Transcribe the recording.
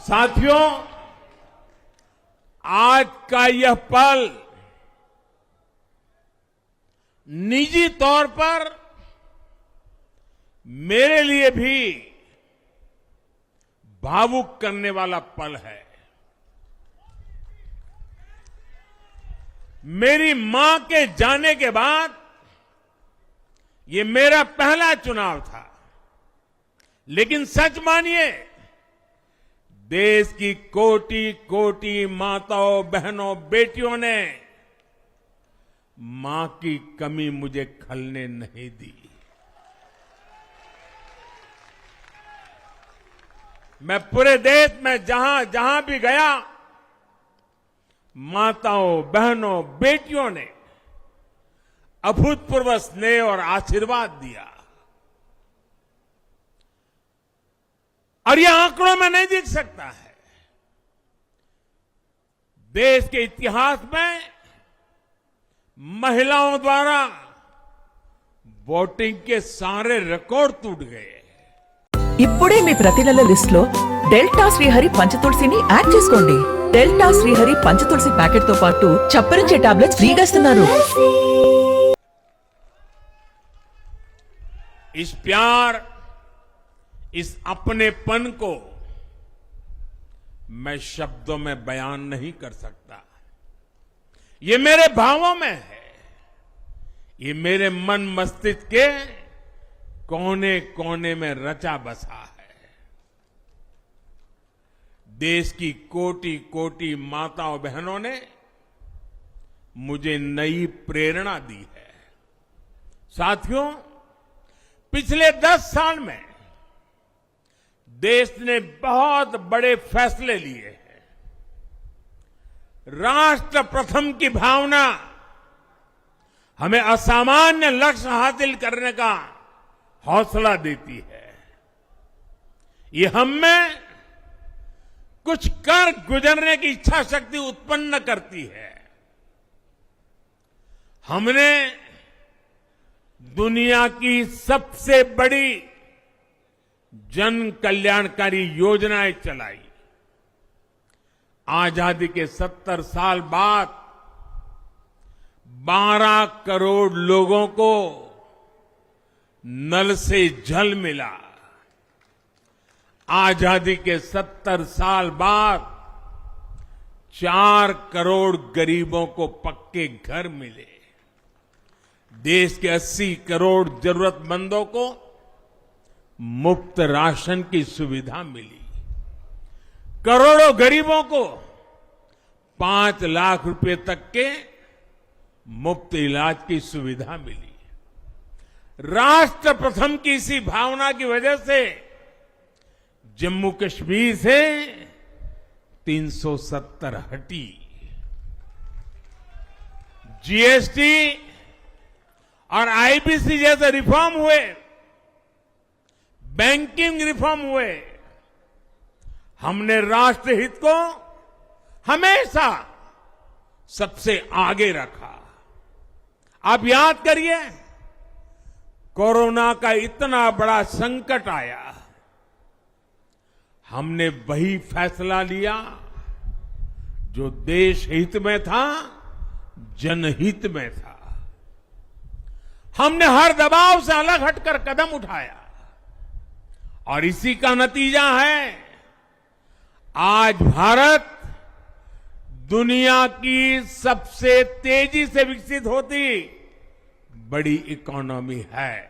साथियों, आज का यह पल निजी तौर पर मेरे लिए भी भावुक करने वाला पल है। मेरी मां के जाने के बाद ये मेरा पहला चुनाव था, लेकिन सच मानिए, देश की कोटि कोटि माताओं, बहनों, बेटियों ने मां की कमी मुझे खलने नहीं दी। मैं पूरे देश में जहां जहां भी गया, माताओं, बहनों, बेटियों ने अभूतपूर्व स्नेह और आशीर्वाद दिया। और यह आंकड़ों में नहीं दिख सकता है। देश के इतिहास में महिलाओं द्वारा वोटिंग के सारे रिकॉर्ड टूट गए। ఇప్పుడే మీ ప్రతి నెల లిస్ట్ లో డెల్టా శ్రీహరి పంచతులసిని యాడ్ చేసుకోండి. డెల్టా శ్రీహరి పంచతులసి ప్యాకెట్ తో పాటు చప్పరించే టాబ్లెట్స్ ఫ్రీగా ఇస్తున్నారు. इस प्यार, इस अपनेपन को मैं शब्दों में बयान नहीं कर सकता। ये मेरे भावों में है। ये मेरे मन मस्तिष्क के कोने कोने में रचा बसा है। देश की कोटि कोटि माताओं बहनों ने मुझे नई प्रेरणा दी है। साथियों, पिछले 10 साल में देश ने बहुत बड़े फैसले लिए हैं। राष्ट्र प्रथम की भावना हमें असामान्य लक्ष्य हासिल करने का हौसला देती है। ये हम में कुछ कर गुजरने की इच्छा शक्ति उत्पन्न करती है। हमने दुनिया की सबसे बड़ी जन कल्याणकारी योजनाएं चलाई। आजादी के 70 साल बाद 12 करोड़ लोगों को नल से जल मिला। आजादी के 70 साल बाद 4 करोड़ गरीबों को पक्के घर मिले। देश के 80 करोड़ जरूरतमंदों को मुफ्त राशन की सुविधा मिली। करोड़ों गरीबों को 5 लाख रुपए तक के मुफ्त इलाज की सुविधा मिली। राष्ट्र प्रथम की इसी भावना की वजह से जम्मू कश्मीर से 370 हटी। जीएसटी और आईबीसी जैसे रिफॉर्म हुए, बैंकिंग रिफॉर्म हुए। हमने राष्ट्रहित को हमेशा सबसे आगे रखा। आप याद करिए, कोरोना का इतना बड़ा संकट आया, हमने वही फैसला लिया जो देश हित में था, जनहित में था। हमने हर दबाव से अलग हटकर कदम उठाया और इसी का नतीजा है आज भारत दुनिया की सबसे तेजी से विकसित होती बड़ी इकोनॉमी है।